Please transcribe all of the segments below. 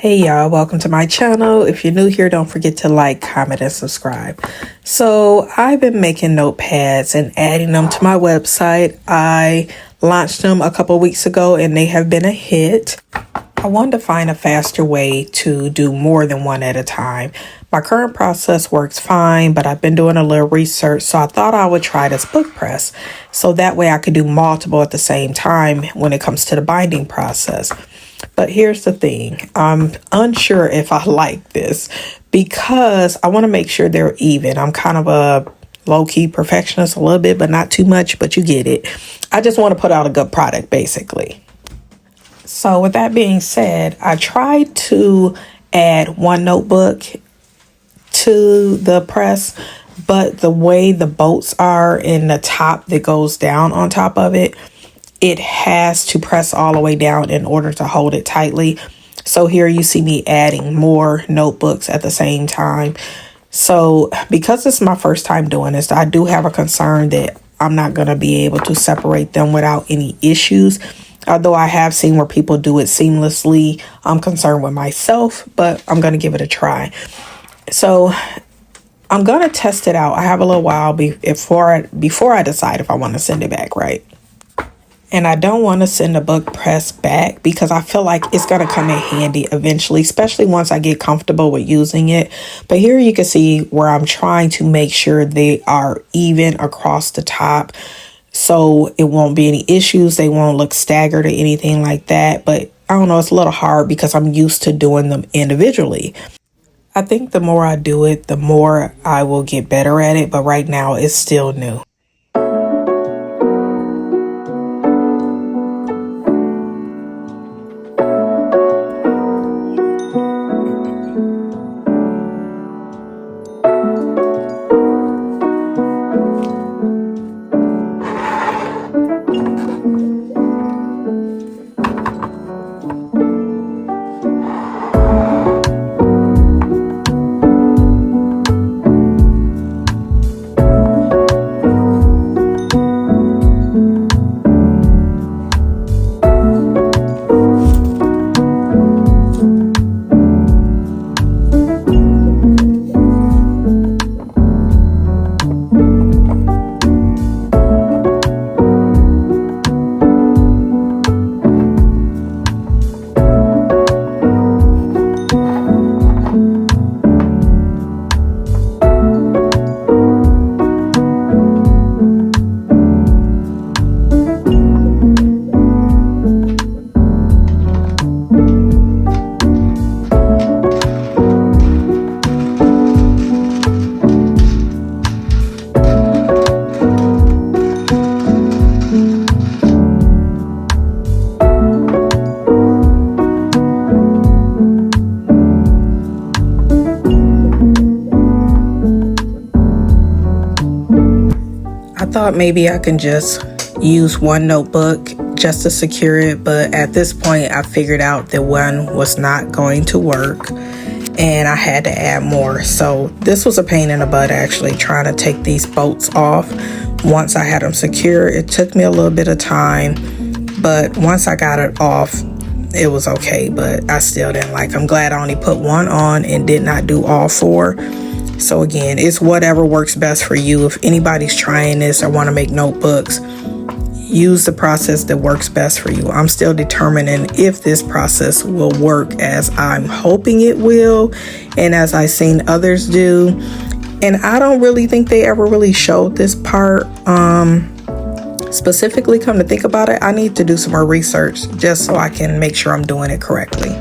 Hey y'all, welcome to my channel. If you're new here, don't forget to like, comment, and subscribe. So I've been making notepads and adding them to my website. I launched them a couple weeks ago and they have been a hit. I wanted to find a faster way to do more than one at a time. My current process works fine, but I've been doing a little research, so I thought I would try this book press. So that way I could do multiple at the same time when it comes to the binding process. But here's the thing, I'm unsure if I like this because I want to make sure they're even. I'm kind of a low-key perfectionist a little bit, but not too much, but you get it. I just want to put out a good product, basically. So with that being said, I tried to add one notebook to the press, but the way the bolts are in the top that goes down on top of it, it has to press all the way down in order to hold it tightly. So here you see me adding more notebooks at the same time. So because this is my first time doing this, I do have a concern that I'm not going to be able to separate them without any issues. Although I have seen where people do it seamlessly, I'm concerned with myself, but I'm going to give it a try. So I'm going to test it out. I have a little while before I decide if I want to send it back, right? And I don't want to send the book press back because I feel like it's going to come in handy eventually, especially once I get comfortable with using it. But here you can see where I'm trying to make sure they are even across the top, so it won't be any issues. They won't look staggered or anything like that. But I don't know, it's a little hard because I'm used to doing them individually. I think the more I do it, the more I will get better at it. But right now it's still new. I thought maybe I can just use one notebook just to secure it, but at this point I figured out that one was not going to work and I had to add more. So this was a pain in the butt, actually, trying to take these bolts off. Once I had them secure, it took me a little bit of time, but once I got it off, it was okay, but I still didn't like. I'm glad I only put one on and did not do all four. So again, it's whatever works best for you. If anybody's trying this or want to make notebooks, use the process that works best for you. I'm still determining if this process will work as I'm hoping it will and as I've seen others do. And I don't really think they ever really showed this part specifically. Come to think about it, I need to do some more research just so I can make sure I'm doing it correctly.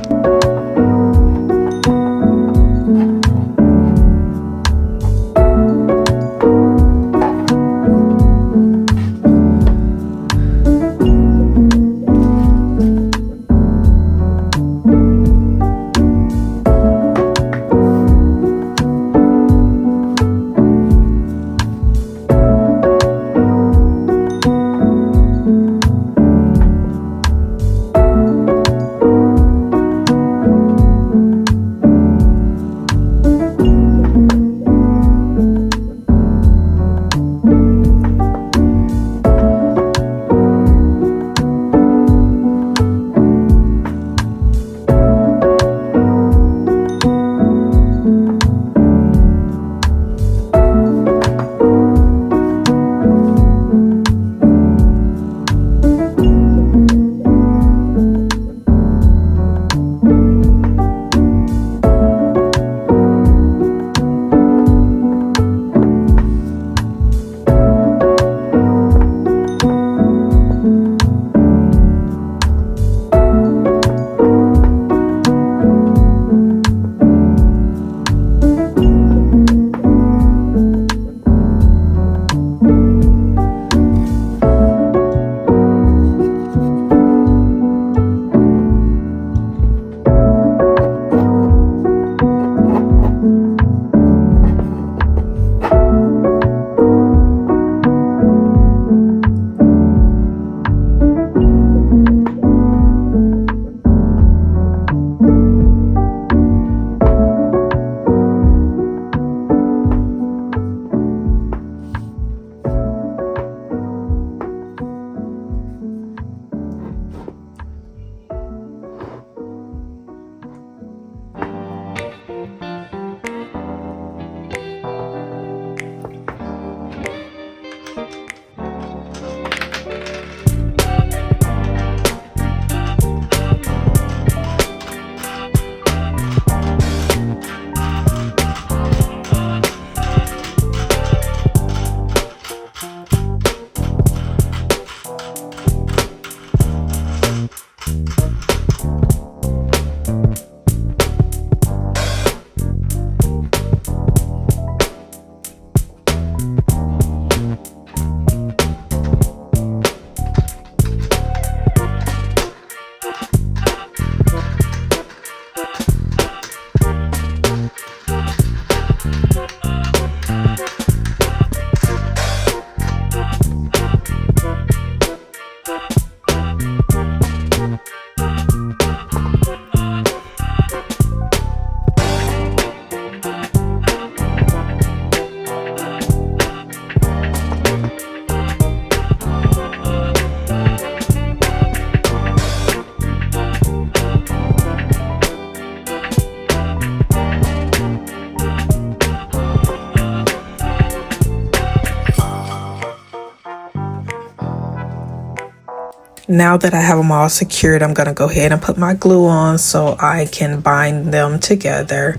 Now that I have them all secured, I'm going to go ahead and put my glue on so I can bind them together.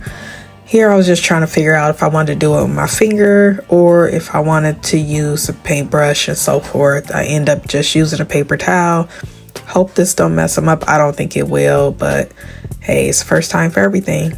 Here I was just trying to figure out if I wanted to do it with my finger or if I wanted to use a paintbrush and so forth. I end up just using a paper towel. Hope this don't mess them up. I don't think it will, but hey, it's the first time for everything.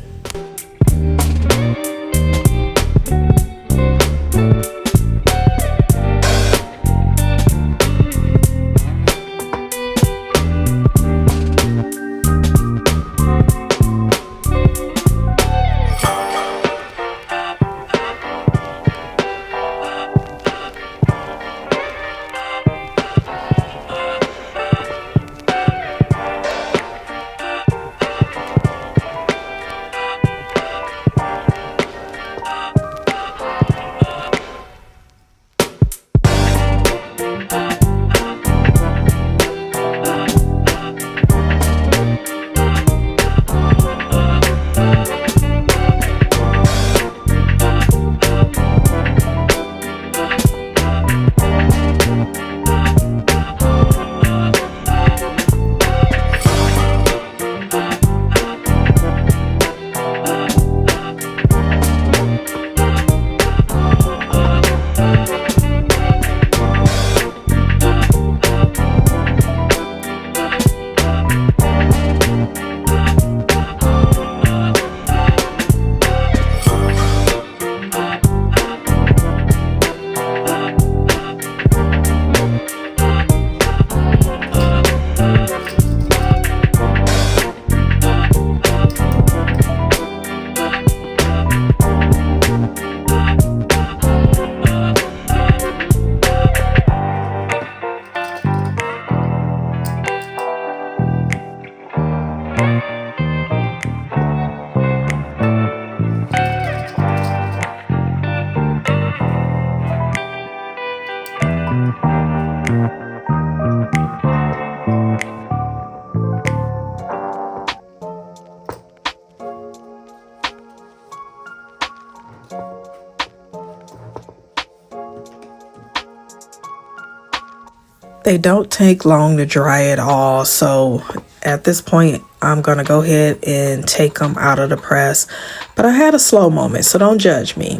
They don't take long to dry at all, so at this point I'm gonna go ahead and take them out of the press. But I had a slow moment, so don't judge me.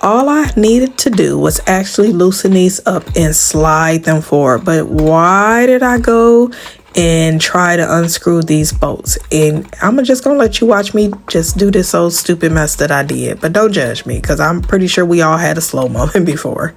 All I needed to do was actually loosen these up and slide them forward. But why did I go and try to unscrew these bolts? And I'm just gonna let you watch me just do this old stupid mess that I did. But don't judge me, because I'm pretty sure we all had a slow moment before.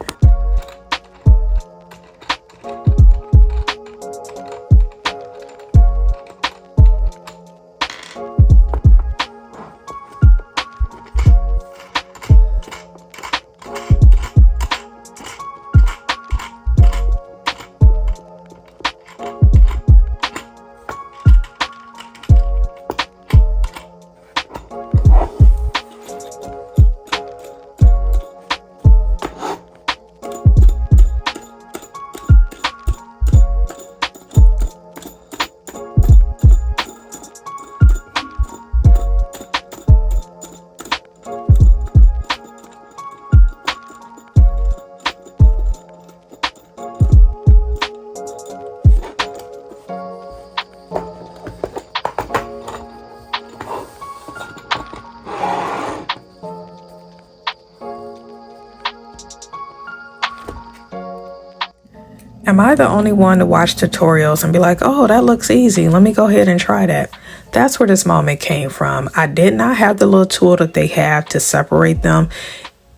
Am I the only one to watch tutorials and be like, oh, that looks easy, let me go ahead and try that? That's where this moment came from. I did not have the little tool that they have to separate them.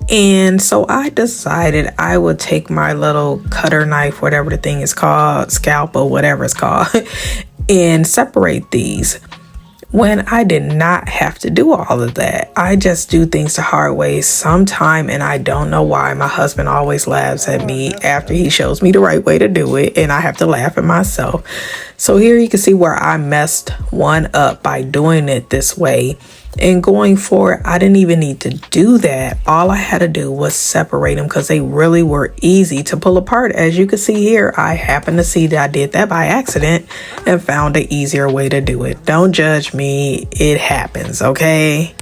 And so I decided I would take my little cutter knife, whatever the thing is called, scalpel, whatever it's called, and separate these. When I did not have to do all of that. I just do things the hard way sometime, and I don't know why. My husband always laughs at me after he shows me the right way to do it, and I have to laugh at myself. So here you can see where I messed one up by doing it this way. And going forward, I didn't even need to do that. All I had to do was separate them because they really were easy to pull apart. As you can see here, I happened to see that I did that by accident and found an easier way to do it. Don't judge me. It happens, okay?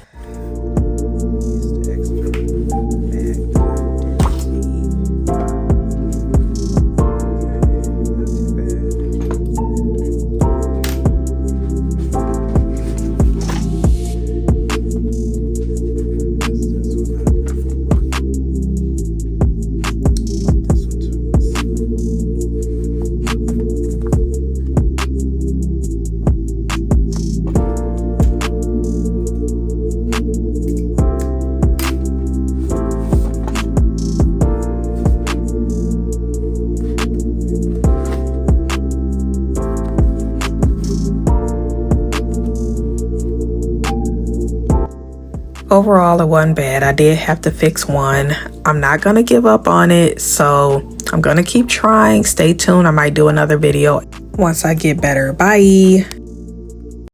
Overall, it wasn't bad. I did have to fix one. I'm not gonna give up on it, so I'm gonna keep trying. Stay tuned. I might do another video once I get better. Bye.